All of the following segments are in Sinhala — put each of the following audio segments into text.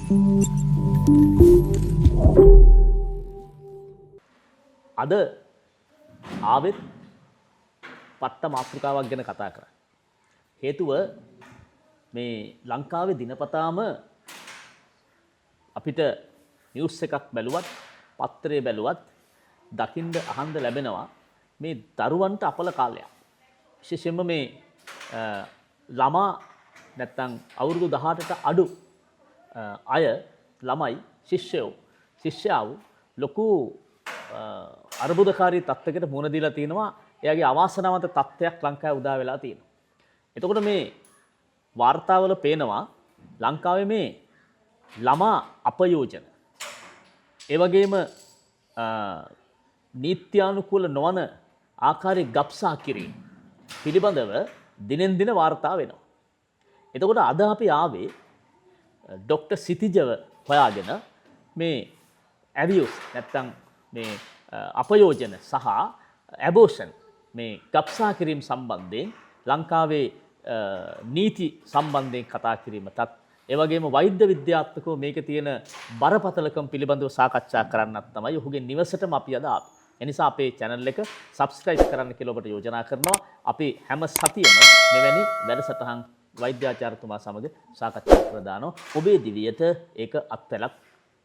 අද ආවෙත් පට්ට මාතෘකාවක් ගැන කතා කරා. හේතුව මේ ලංකාවේ දිනපතාම අපිට නිවුස් එකක් බැලුවත් පත්තරේ බැලුවත් දකින්න අහන්න ලැබෙනවා මේ දරුවන්ට අපල කාලයක්. විශේෂයෙන්ම මේ ළමා නැත්තම් අවුරුදු 18ට අඩු අය ළමයි ශිෂ්‍යාවු ලොකු අර්බුදකාරී තත්ත්වයකට මුහුණ දීලා තිනවා. එයාගේ අවාසනාවන්ත තත්ත්වයක් ලංකාවේ උදා වෙලා තියෙනවා. එතකොට මේ වාර්තාවල පේනවා ලංකාවේ මේ ළමා අපයෝජන ඒ වගේම නීත්‍යානුකූල නොවන ආකාරයේ ගබ්සා කිරීම පිළිබඳව දිනෙන් දින වාර්තා වෙනවා. එතකොට අද අපි ආවේ ඩොක්ටර් සිතිජව හොයාගෙන මේ ඇබියුස් නැත්තම් මේ අපයෝජන සහ ඇබෝෂන් මේ ගබ්සා කිරීම සම්බන්ධයෙන් ලංකාවේ නීති සම්බන්ධයෙන් කතා කිරීමටත් ඒ වගේම වෛද්‍ය විද්‍යාත්මකව මේකේ තියෙන බරපතලකම් පිළිබඳව සාකච්ඡා කරන්නත් තමයි ඔහුගේ නිවසටම අපි අද ආවේ. ඒ නිසා අපේ channel එක subscribe කරන්න කියලා ඔබට යෝජනා කරනවා. අපි හැම සතියෙම මෙවැනි වැඩසටහන් වෛද්‍යාචාර්යතුමා සමග සාකච්ඡා කර දානවා. ඔබේ දිවියට ඒක අත්වැලක්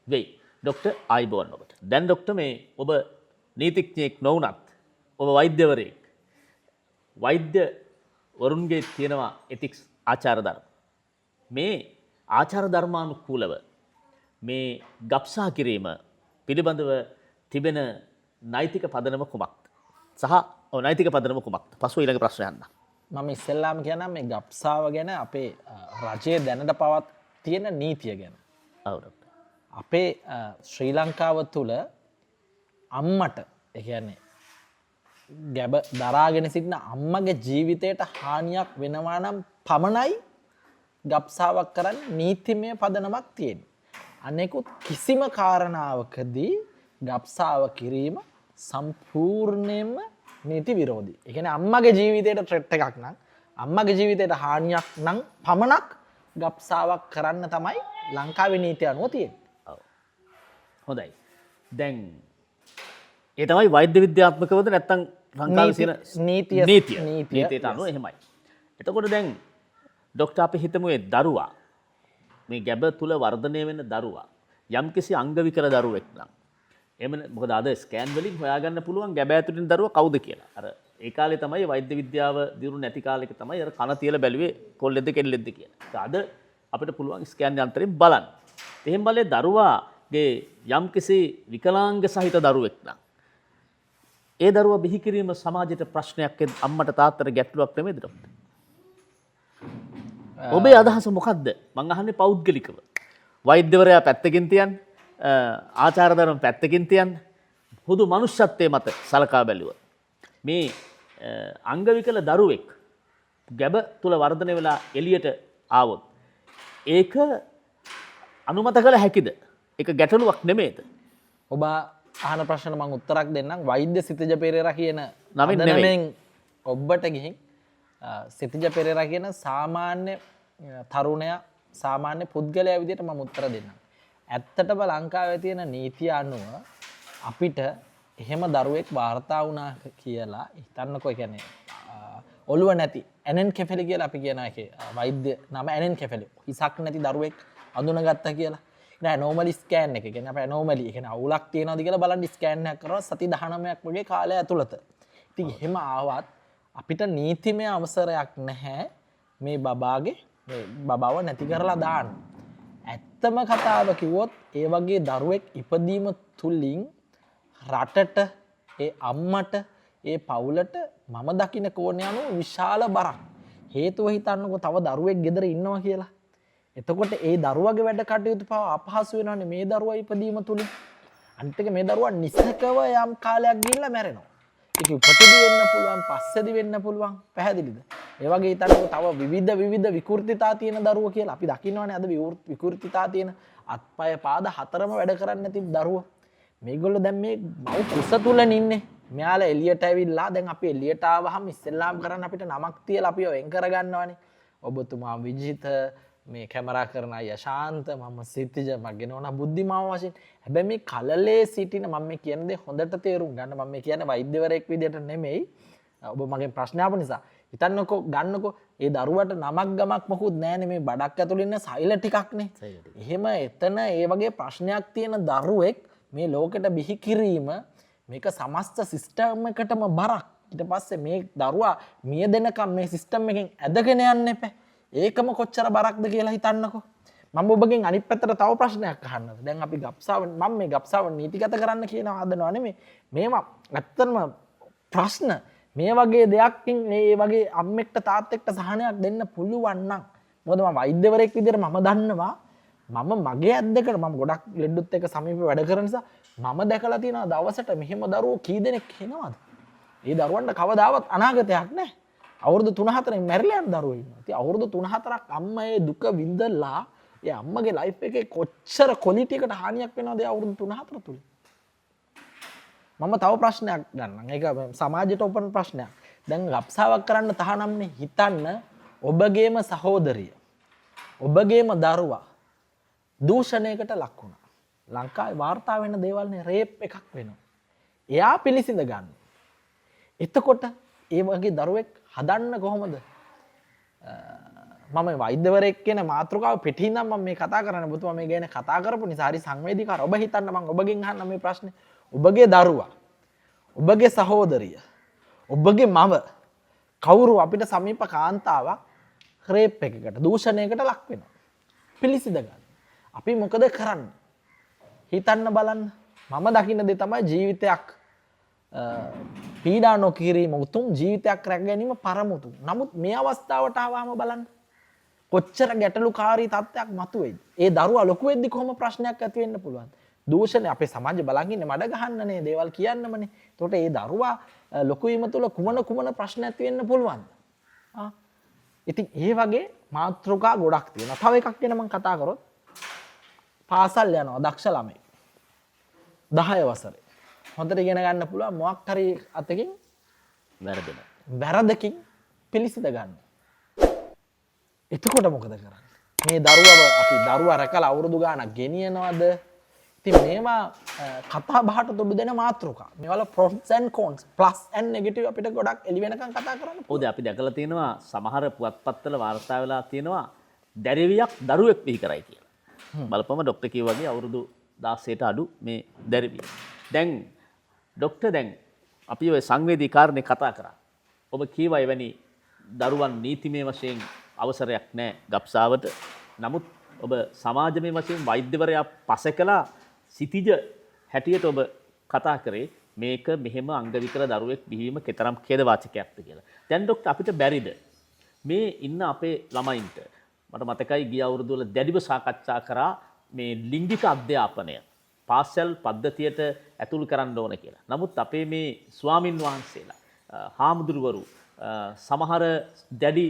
වෙයි. ඩොක්ටර් ආයිබෝන් ඔබට. දැන් ඩොක්ටර් මේ ඔබ නීතිඥයෙක් නොවුනත් ඔබ වෛද්‍යවරයෙක්. වෛද්‍ය වරුන්ගේ තියෙනවා ethics ආචාර ධර්ම. මේ ආචාර ධර්මානුකූලව මේ ගබ්සා කිරීම පිළිබඳව තිබෙන නෛතික පදනම කුමක්ද? සහ නෛතික පදනම කුමක්ද? පසුව ඊළඟ ප්‍රශ්නය අහන්න. මම ඉස්සෙල්ලාම කියනවා මේ ගබ්සාව ගැන අපේ රජයේ දැනට පවත් තියෙන නීතිය ගැන. ඔව් ඩොක්ටර්. අපේ ශ්‍රී ලංකාව තුළ අම්මට ඒ කියන්නේ ගැබ දරාගෙන සිටින අම්මගේ ජීවිතයට හානියක් වෙනවා නම් පමණයි ගබ්සාවක් කරන්න නීතිමය පදනමක් තියෙනවා. අනෙකුත් කිසිම කාරණාවකදී ගබ්සාව කිරීම සම්පූර්ණයෙන්ම නීති විරෝධී. ඒ කියන්නේ අම්මගේ ජීවිතයට ත්‍රෙට් එකක් නම් අම්මගේ ජීවිතයට හානියක් නම් පමණක් ගබ්සාවක් කරන්න තමයි ලංකාවේ නීතිය අනුව තියෙන්නේ. ඔව්. හොඳයි. දැන් ඒ තමයි වෛද්‍ය විද්‍යාත්මකවද නැත්නම් ලංකාවේ තියෙන නීතියට අනුව එහෙමයි. එතකොට දැන් ඩොක්ටර් අපි හිතමු ඒ දරුවා මේ ගැබ තුල වර්ධනය වෙන දරුවා යම්කිසි අංග විකල දරුවෙක් නම් එහෙම මොකද අද ස්කෑන් වලින් හොයාගන්න පුළුවන් ගැබ ඇතුළේ දරුවා කවුද කියලා. අර ඒ කාලේ තමයි වෛද්‍ය විද්‍යාව දියුණු නැති කාලෙක තමයි අර කන තියලා බැලුවේ කොල්ලෙක්ද කෙල්ලෙක්ද කියලා. අද අපිට පුළුවන් ස්කෑන් යන්ත්‍රයෙන් බලන්න. එහෙන් බලේ දරුවාගේ යම්කිසි විකලාංග සහිත දරුවෙක් නම් ඒ දරුවා බිහි කිරීම සමාජයට ප්‍රශ්නයක් අම්මට තාත්තට ගැටලුවක් නෙමෙයිද ඩොක්ටර්? ඔබේ අදහස මොකක්ද? මං අහන්නේ පෞද්ගලිකව. වෛද්‍යවරයා පැත්තකින් තියන්න, ආචාර ධර්ම පැත්තකින් තියන්න. හුදු මනුෂ්‍යත්වයේ මත සලකා බැලුවොත් මේ අංග විකල දරුවෙක් ගැබ තුල වර්ධනය වෙලා එළියට ආවොත් ඒක අනුමත කළ හැකිද? ඒක ගැටලුවක් නෙමෙයිද? ඔබ අහන ප්‍රශ්න මම උත්තරයක් දෙන්නම්. වෛද්‍ය සිතජ පෙරේරා කියන නමින් ඔබට ගිහින් සිතජ පෙරේරා කියන සාමාන්‍ය තරුණයා සාමාන්‍ය පුද්ගලයා විදිහට මම උත්තර දෙන්නම්. ඇත්තටම ලංකාවේ තියෙන නීතිය අනුව අපිට එහෙම දරුවෙක් වාර්තා වුණා කියලා හිතන්නකෝ. කියන්නේ ඔළුව නැති ඇනෙන්කෙෆැලි කියලා අපි කියන එකේ වෛද්‍ය නම ඇනෙන්කෙෆැලි. හිසක් නැති දරුවෙක් අඳුනගත්තා කියලා. නෑ නෝමලි ස්කෑන් එක. කියන්නේ අපේ නෝමලි ඒ කියන්නේ අවුලක් තියෙනවද කියලා බලන්න ස්කෑන් එකක් කරනවා සති 19ක් වගේ කාලය ඇතුළත. ඉතින් එහෙම ආවත් අපිට නීතිමය අවසරයක් නැහැ මේ බබාගේ මේ බබව නැති කරලා දාන්න. ඇත්තම කතාව කිව්වොත් ඒ වගේ දරුවෙක් ඉපදීම තුලින් රටට ඒ අම්මට ඒ පවුලට මම දකින්න කෝණය අනුව විශාල බරක්. හේතුව හිතන්නකෝ තව දරුවෙක් ගෙදර ඉන්නවා කියලා. එතකොට ඒ දරුවගේ වැඩ කටයුතු පව අපහසු වෙනවනේ මේ දරුවා ඉපදීම තුලින්. අනිත් එක මේ දරුවා නිසකව යම් කාලයක් ගිහිල්ලා මැරෙනවා. ඒක උපතදී වෙන්න පුළුවන්, පස්සේදී වෙන්න පුළුවන්. පැහැදිලිද? ඒ වගේ හිතන්නකෝ තව විවිධ විකෘතිතා තියෙන දරුවෝ කියලා. අපි දකින්නවනේ අද විකෘතිතා තියෙන අත්පය පාද හතරම වැඩ කරන්නේ නැති දරුවෝ. මේගොල්ලෝ දැන් මේ මව් කුස තුලනේ ඉන්නේ. මෙයාලා එළියට ඇවිල්ලා දැන් අපි එළියට ආවහම ඉස්සෙල්ලාම කරන්න අපිට නමක් තියලා අපිව වෙන් කරගන්නවනේ. ඔබතුමා විජිත මේ කැමරා කරන අය ශාන්ත මම සිතිජ මගෙන ඕන බුද්ධිමාව වශයෙන්. හැබැයි මේ කලලේ සිටින මම මේ කියන දේ හොඳට තේරුම් ගන්න. මම මේ කියන්නේ වෛද්‍යවරයෙක් විදියට නෙමෙයි. ඔබ මගෙන් ප්‍රශ්න ආපු නිසා හිතන්නකෝ ගන්නකෝ ඒ දරුවට නමක් ගමක් මොකුත් නැහැ මේ බඩක් ඇතුළේ ඉන්න සෛල ටිකක්නේ. එහෙම එතන ඒ වගේ ප්‍රශ්නයක් තියෙන දරුවෙක් මේ ලෝකෙට බිහි කිරීම මේක සමස්ත සිස්ටම් එකටම බරක්. ඊට පස්සේ මේ දරුවා මිය දෙනකම් මේ සිස්ටම් එකෙන් ඇදගෙන යන්න එපා. ඒකම කොච්චර බරක්ද කියලා හිතන්නකෝ. මම ඔබගෙන් අනිත් පැත්තට තව ප්‍රශ්නයක් අහන්නද. දැන් අපි ගබ්සාව මම මේ ගබ්සාව නීතිගත කරන්න කියනවා හදනවා නෙමෙයි. මේවා ඇත්තටම ප්‍රශ්න මේ වගේ දෙයක්කින් මේ වගේ අම්මෙක්ට තාත්තෙක්ට සහනයක් දෙන්න පුළුවන් නම් මොකද මම වෛද්‍යවරයෙක් විදිහට මම දන්නවා මම මගේ ඇද්දකට මම ගොඩක් ලෙඩුත් එක්ක සමීපව වැඩ කරන නිසා මම දැකලා තියෙනවා දවසට මෙහෙම දරුවෝ කී දෙනෙක් එනවද? ඒ දරුවන්ට කවදාවත් අනාගතයක් නැහැ. අවුරුදු 3-4න් මැරිලා යන දරුවෝ ඉන්නවා. ඉතින් අවුරුදු 3-4ක් අම්මා ඒ දුක විඳලා ඒ අම්මගේ ලයිෆ් එකේ කොච්චර ක්වොලිටි එකට හානියක් වෙනවද ඒ අවුරුදු 3-4 තුල? මම තව ප්‍රශ්නයක් ගන්නම්. ඒක සමාජයට උපන් ප්‍රශ්නයක්. දැන් ගබ්සාවක් කරන්න තහනම්නේ හිතන්න ඔබගේම සහෝදරිය ඔබගේම දරුවා දූෂණයකට ලක් වුණා. ලංකාවේ වාර්තා වෙන දේවල්නේ රේප් එකක් වෙනවා. එයා පිළිසිඳ ගන්න. එතකොට ඒ වගේ දරුවෙක් හදන්න කොහොමද? මම වෛද්‍යවරයෙක් කියන මාතෘකාව පිටින් ඉඳන් මම මේ කතා කරන්නේ. ඔබතුමා මේ ගැන කතා කරපු නිසා හරි සංවේදීකාර. ඔබ හිතන්න මම ඔබගෙන් අහන්න මේ ප්‍රශ්නේ. ඔබගේ දරුවා, ඔබගේ සහෝදරිය, ඔබගේ මව කවුරු අපිට සමීප කාන්තාවක් රේප් එකකට දූෂණයකට ලක් වෙනවා. පිළිසිඳ ගන්න. අපි මොකද කරන්නේ? හිතන්න බලන්න. මම දකින්න දේ තමයි ජීවිතයක් පීඩා නොකිරීම උතුම් ජීවිතයක් රැක ගැනීම පරමුතු. නමුත් මේ අවස්ථාවට ආවම බලන්න කොච්චර ගැටලුකාරී තත්ත්වයක් මතුවේද? ඒ දරුවා ලොකු වෙද්දි කොහොම ප්‍රශ්නයක් ඇති වෙන්න පුළුවන්? දූෂණය අපේ සමාජය බලන් ඉන්නේ මඩ ගහන්නනේ දේවල් කියන්නමනේ. එතකොට ඒ දරුවා ලොකු වීම තුළ කුමන ප්‍රශ්න ඇති වෙන්න පුළුවන්ද? ඉතින් ඒ වගේ මාතෘකා ගොඩක් තියෙනවා. තව එකක් ගැන මම කතා කරොත් පාසල් යනවා දක්ෂ ළමයි 10 වසරේ හොඳට ඉගෙන ගන්න පුළුවන් මොකක් හරි අතකින් වැරදකින් පිළිසිඳ ගන්න. එතකොට මොකද කරන්නේ? මේ දරුවා රැකලා අවුරුදු ගාණක් ගෙනියනවද? ඉතින් මේවා කතා බහට තුඩු දෙන මාතෘකා. මේවල pros and cons plus and negative අපිට ගොඩක් එළි වෙනකන් කතා කරන්න. ඔව් අපි දැකලා තියෙනවා සමහර පුවත්පත්වල වාර්තා වෙලා තියෙනවා දැරිවියක් දරුවෙක් බිහි කරයි කියලා. බලපම ડોක්ටර් කිව්වා වගේ අවුරුදු 16ට අඩු මේ දැරිවිය. දැන් ડોක්ටර් දැන් අපි ඔය සංවේදී කාරණේ කතා කරා. ඔබ කීවා එවැනි දරුවන් නීතිමය වශයෙන් අවසරයක් නැහැ ගබ්සාවට. නමුත් ඔබ සමාජමය වශයෙන් වෛද්‍යවරයා පසකලා සිතිජ හැටියට ඔබ කතා කරේ මේක මෙහෙම අංග විකල දරුවෙක් බිහිවීම කතරම් ඛේදවාචකයක්ද කියලා. දැන් ડોක්ටර් අපිට බැරිද මේ ඉන්න අපේ ළමයින්ට මට මතකයි ගිය අවුරුදු වල දැඩිව සාකච්ඡා කරා මේ ලිංගික අධ්‍යාපනය පාසල් පද්ධතියට ඇතුළු කරන්න ඕන කියලා. නමුත් අපේ මේ ස්වාමින් වහන්සේලා හාමුදුරුවරු සමහර දැඩි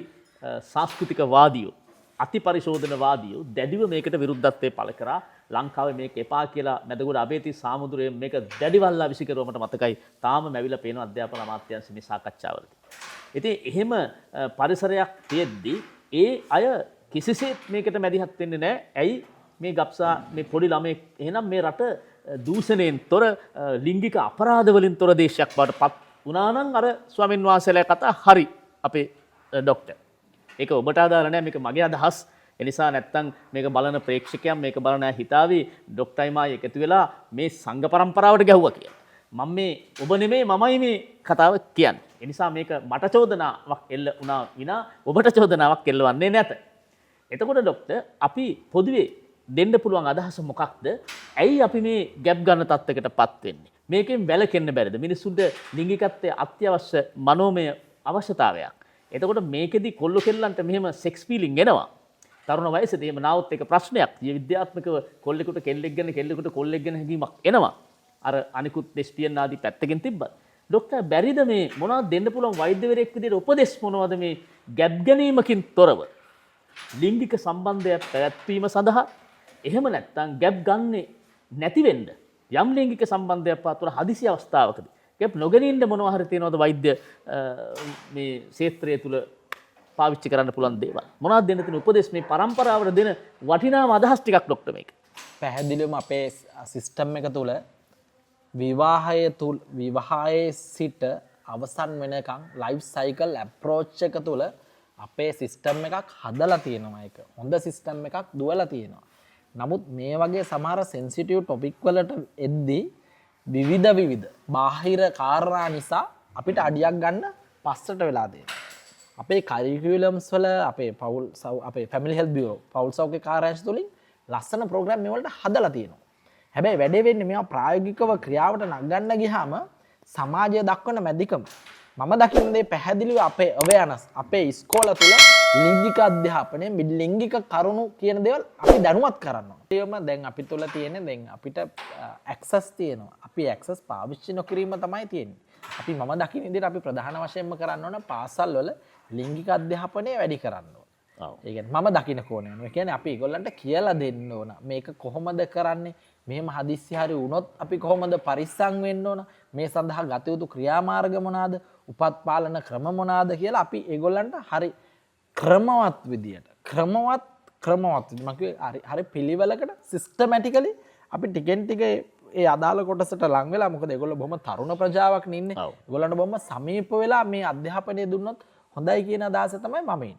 සංස්කෘතික වාදියෝ අතිපරිශෝධනවාදියෝ දැඩිව මේකට විරුද්ධත්වයේ පළ කරා. ලංකාවේ මේක එපා කියලා මැදගොඩ අබේති සාමුදුරේ මේක දැඩිවල්ලා විසිකරුවමට මතකයි. තාම මැවිලා පේන අධ්‍යාපන අමාත්‍යාංශ මේ සාකච්ඡාවලදී. ඉතින් එහෙම පරිසරයක් තියෙද්දි ඒ අය කිසිසේත් මේකට මැදිහත් වෙන්නේ නැහැ. ඇයි මේ ගබ්සා මේ පොඩි ළමෙක් එහෙනම් මේ රට දූෂණයෙන් තොර ලිංගික අපරාධ වලින් තොර දේශයක් බවට පත් වුණා නම් අර ස්වාමින් වහන්සේලා කතා හරි අපේ ડોක්ටර්. ඒක ඔබට අදාළ නැහැ මේක මගේ අදහස්. ඒ නිසා නැත්තම් මේක බලන ප්‍රේක්ෂකයන් මේක බලන හිතාවි ડોක්ටර්යි මායි එකතු වෙලා මේ සංඝ પરම්පරාවට ගැහුවා කියලා. මම මේ ඔබ නෙමෙයි මමයි මේ කතාව කියන්නේ. ඒ නිසා මේක මට චෝදනාවක් එල්ල වුණා විනා ඔබට චෝදනාවක් එල්ලවන්නේ නැත. එතකොට ડોක්ටර් අපි පොදුවේ දෙන්න පුළුවන් අදහස මොකක්ද? ඇයි අපි මේ ගැප් ගන්න තත්ත්වයකටපත් වෙන්නේ? මේකෙන් වැළකෙන්න බැරිද? මිනිස්සුන්ට ලිංගිකත්වයේ අත්‍යවශ්‍ය මනෝමය අවශ්‍යතාවයක්. එතකොට මේකෙදි කොල්ල කෙල්ලන්ට මෙහෙම සෙක්ස් ෆීලිං එනවා. තරුණ වයසේදී එහෙම නාවොත් ඒක ප්‍රශ්නයක්. විද්‍යාත්මකව කොල්ලෙකුට කෙල්ලෙක් ගැන කෙල්ලෙකුට කොල්ලෙක් ගැන හැඟීමක් එනවා. අර අනිකුත් ලෙස්බියන් ආදී පැත්තකින් තිබ්බත්. ડોක්ටර් බැරිද මේ මොනවද දෙන්න පුළුවන් වෛද්‍යවරයෙක් විදිහට උපදෙස් මොනවද මේ ගැප් ගැනීමකින් තොරව ලිංගික සම්බන්ධයක් පැවැත්වීම සඳහා එහෙම නැත්නම් ගැප් ගන්නේ නැති වෙන්න යම් ලිංගික සම්බන්ධයක් පාතුර හදිසි අවස්ථාවකදී ගැප් නොගෙන ඉන්න මොනවා හරි තියෙනවද වෛද්‍ය මේ ක්ෂේත්‍රය තුල පාවිච්චි කරන්න පුළුවන් දේවල්. මොනවද දෙන්න තියෙන උපදෙස් මේ පරම්පරාවට දෙන වටිනාම අදහස් ටිකක් ડોක්ටර් මේක. පැහැදිලිවම අපේ සිස්ටම් එක තුළ විවාහයේ සිට අවසන් වෙනකම් ලයිෆ් සයිකල් ඇප්‍රෝච් එක තුළ අපේ සිස්ටම් එකක් හදලා තියෙනවා. එක හොඳ සිස්ටම් එකක් දුවලා තියෙනවා. නමුත් මේ වගේ සමහර සෙන්සිටිව් ටොපික් වලට එද්දී විවිධ බාහිර කාරණා නිසා අපිට අඩියක් ගන්න පස්සට වෙලා තියෙනවා. අපේ කරිකියුලම්ස් වල අපේ ෆැමිලි හෙල්ත් බියුරෝ පවුල් සෞඛ්‍ය කාර්යාංශ තුලින් ලස්සන ප්‍රෝග්‍රෑම් මේවලට හදලා තියෙනවා. හැබැයි වැඩේ වෙන්නේ මේවා ප්‍රායෝගිකව ක්‍රියාවට නගන්න ගියාම සමාජය දක්වන මැදිකම මම දකින දේ පැහැදිලිව අපේ අවයනස් අපේ ඉස්කෝල තුල ලිංගික අධ්‍යාපනය ලිංගික කරුණු කියන දේවල් අපි දැනුවත් කරන්න ඕනේ. ඒවම දැන් අපි තුල තියෙන දැන් අපිට ඇක්සස් තියෙනවා. අපි ඇක්සස් පාවිච්චි නොකිරීම තමයි තියෙන්නේ. අපි මම දකින විදිහට අපි ප්‍රධාන වශයෙන්ම කරන්න ඕන පාසල් වල ලිංගික අධ්‍යාපනය වැඩි කරන්න ඕන. ඒ කියන්නේ මම දකින කෝණය. ඒ කියන්නේ අපි ඒගොල්ලන්ට කියලා දෙන්න ඕන. මේක කොහොමද කරන්නේ? මෙහෙම හදිස්සි හරි වුණොත් අපි කොහොමද පරිස්සම් වෙන්න ඕන? මේ සඳහා ගත යුතු ක්‍රියාමාර්ග මොනවාද? උපත් පාලන ක්‍රම මොනවාද කියලා අපි ඒගොල්ලන්ට හරි ක්‍රමවත් විදියට මම හරි පිළිවෙලකට සිස්ටමැටිකලි අපි ටිකෙන් ටික ඒ අදාළ කොටසට ලං වෙලා මොකද ඒගොල්ලෝ බොහොම තරුණ ප්‍රජාවක් ඉන්නේ. ඒගොල්ලන්ට බොහොම සමීප වෙලා මේ අධ්‍යාපනය දුන්නොත් හොඳයි කියන අදහස තමයි මම ඉන්නේ.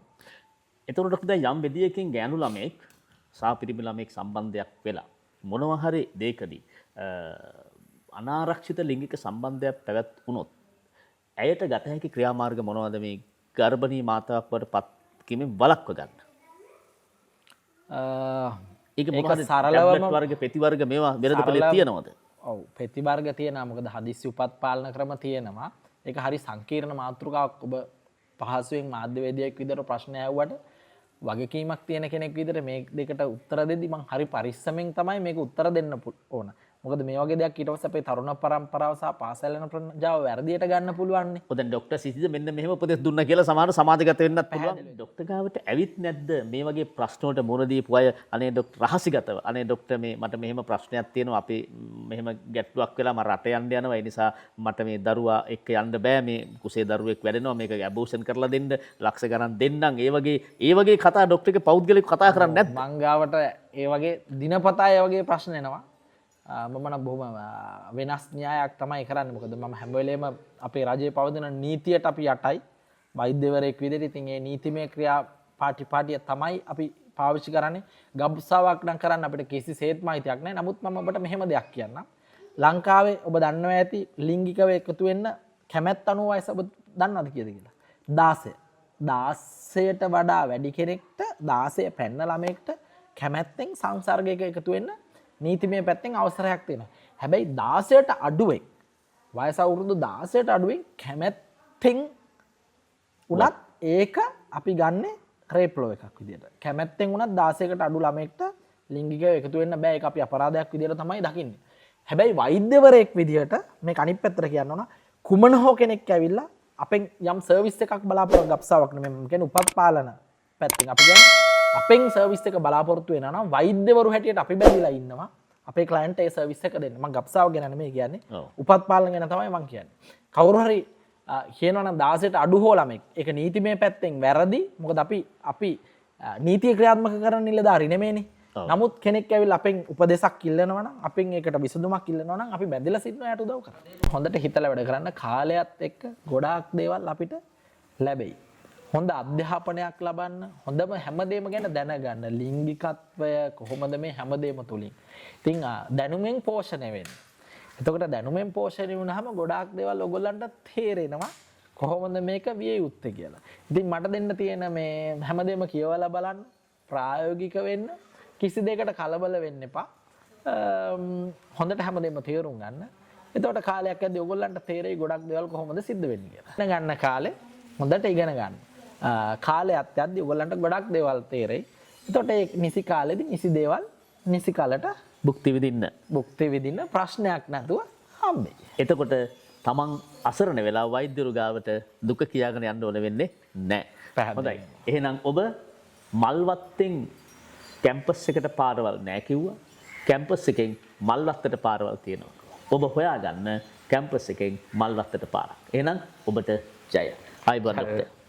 එතකොට දැන් යම් වෙදියකින් ගෑනු ළමෙක් සහ පිරිමි ළමෙක් සම්බන්ධයක් වෙලා මොනවා හරි දෙයකදී අනාරක්ෂිත ලිංගික සම්බන්ධයක් පැවැත්වුණොත් ඇයට ගත හැකි ක්‍රියාමාර්ග මොනවද මේ ගර්භණී මාතාවක් බවට පත් කිරීමෙන් වළක්ව ගන්න? ඒක මොකද සරලවම වර්ග පෙති වර්ග මේවා වෙනද පෙළේ තියෙනවද? ඔව් පෙති වර්ග තියෙනවා. මොකද හදිස්සි උපත් පාලන ක්‍රම තියෙනවා. ඒක හරි සංකීර්ණ මාතෘකාවක්. ඔබ පහසුවෙන් මාධ්‍යවේදියෙක් විදිහට ප්‍රශ්න ඇහුවට වගකීමක් තියෙන කෙනෙක් විදිහට මේ දෙකට උත්තර දෙද්දි මම හරි පරිස්සමෙන් තමයි මේක උත්තර දෙන්න ඕන. මොකද මේ වගේ දෙයක් ඊට පස්සේ අපේ තරුණ පරම්පරාව සහ පාසල් යන ප්‍රජාව වැරදියට ගන්න පුළුවන් නේ. ඔය දැන් ડોක්ටර් සිසිද මෙන්න මෙහෙම උපදෙස් දුන්නා කියලා සමහර සමාජගත වෙන්නත් පුළුවන්. ડોක්ටර් ගාවට ඇවිත් නැද්ද මේ වගේ ප්‍රශ්න වලට මුහුණ දීපු අය අනේ ડોක්ටර් රහසිගතව අනේ ડોක්ටර් මේ මට මෙහෙම ප්‍රශ්නයක් තියෙනවා අපි මෙහෙම ගැටලුවක් වෙලා මම රට යන්න යනවා ඒ නිසා මට මේ දරුවා එක්ක යන්න බෑ මේ කුසේ දරුවෙක් වැඩෙනවා මේක ඇබෝෂන් කරලා දෙන්න ලක්ෂ ගණන් දෙන්නම් ඒ වගේ කතා ડોක්ටර්ගේ පෞද්ගලික කතා කරන්නේ නැද්ද? මං ගාවට ඒ වගේ දිනපතා ඒ වගේ ප්‍රශ්න එනවා. මම නම් බොහොම වෙනස් න්‍යායක් තමයි කරන්නේ. මොකද මම හැම වෙලේම අපේ රජයේ පවතින නීතියට අපි යටයි. වෛද්‍යවරයෙක් විදිහට ඉතින් ඒ නීතිමය ක්‍රියා පාටිය තමයි අපි පාවිච්චි කරන්නේ. ගබ්සාවක් නම් කරන්න අපිට කිසිසේත්ම අයිතියක් නැහැ. නමුත් මම ඔබට මෙහෙම දෙයක් කියන්නම්. ලංකාවේ ඔබ දන්නවා ඇති ලිංගිකව එකතු වෙන්න කැමැත්ත අනුව වයස ඔබ දන්නවද කියලා? 16. 16ට වඩා වැඩි කෙනෙක්ට 16 පැන්න ළමයෙක්ට කැමැත්තෙන් සංසර්ගයක එකතු වෙන්න නීතිමය පැත්තෙන් අවසරයක් තියෙනවා. හැබැයි 16ට අඩුවෙන් වයස අවුරුදු 16ට අඩුවෙන් කැමැත්තෙන් උනත් ඒක අපි ගන්න රේප් ලෝ එකක් විදියට. කැමැත්තෙන් උනත් 16කට අඩු ළමයෙක්ට ලිංගිකව එකතු වෙන්න බෑ. ඒක අපි අපරාධයක් විදියට තමයි දකින්නේ. හැබැයි වෛද්‍යවරයෙක් විදියට මේක අනිත් පැත්තට කියන්න ඕන කුමන හෝ කෙනෙක් ඇවිල්ලා අපෙන් යම් සර්විස් එකක් බලාපොරොත්තු ගබ්සාවක් නෙමෙයි මම කියන්නේ උපත් පාලන පැත්තෙන් අපි කියන්නේ අපෙන් සර්විස් එක බලාපොරොත්තු වෙනවා නම් වෛද්‍යවරු හැටියට අපි බැඳිලා ඉන්නවා අපේ ක්ලයන්ට් ඒ සර්විස් එක දෙන්න. මම ගබ්සාව ගැන නෙමෙයි කියන්නේ. උපත් පාලන ගැන තමයි මම කියන්නේ. කවුරු හරි කියනවා නම් 16ට අඩු හෝ ළමෙක් ඒක නීතිමය පැත්තෙන් වැරදි. මොකද අපි නීතිය ක්‍රියාත්මක කරන නිලධාරි නෙමෙයිනේ. නමුත් කෙනෙක් ඇවිල්ලා අපෙන් උපදේශක් ඉල්ලනවා නම් අපෙන් ඒකට විසඳුමක් ඉල්ලනවා නම් අපි බැඳිලා සිටිනවා යට උදව් කරන්න. හොඳට හිතලා වැඩ කරන්න කාලයත් එක්ක ගොඩාක් දේවල් අපිට ලැබෙයි. හොඳ අධ්‍යාපනයක් ලබන්න හොඳම හැමදේම ගැන දැනගන්න ලිංගිකත්වය කොහොමද මේ හැමදේම තුලින්. ඉතින් දැනුමෙන් පෝෂණය වෙන්න. එතකොට දැනුමෙන් පෝෂණය වුණාම ගොඩාක් දේවල් ඔයගොල්ලන්ට තේරෙනවා කොහොමද මේක විය යුත්තේ කියලා. ඉතින් මට දෙන්න තියෙන මේ හැමදේම කියවලා බලන්න ප්‍රායෝගික වෙන්න කිසි දෙයකට කලබල වෙන්න එපා. හොඳට හැමදේම තේරුම් ගන්න. එතකොට කාලයක් යද්දී ඔයගොල්ලන්ට තේරෙයි ගොඩක් දේවල් කොහොමද සිද්ධ වෙන්නේ කියලා. ඉගෙන ගන්න කාලේ හොඳට ඉගෙන ගන්න. කාලයත් යද්දී ඔයගොල්ලන්ට ගොඩක් දේවල් තේරෙයි. එතකොට ඒ නිසි කාලෙදී නිසි දේවල් නිසි කාලට භුක්ති විඳින්න ප්‍රශ්නයක් නැතුව හම්බෙයි. එතකොට තමන් අසරණ වෙලා වෛද්‍යරු ගාවට දුක කියාගෙන යන්න ඕන වෙන්නේ නැහැ. හොඳයි. එහෙනම් ඔබ මල්වත්තෙන් කැම්පස් එකට පාරවල් නැහැ කිව්වා. කැම්පස් එකෙන් මල්වත්තට පාරවල් තියෙනවා. ඔබ හොයාගන්න කැම්පස් එකෙන් මල්වත්තට පාරක්. එහෙනම් ඔබට ජය. ආයිබෝන් ડોක්ටර්.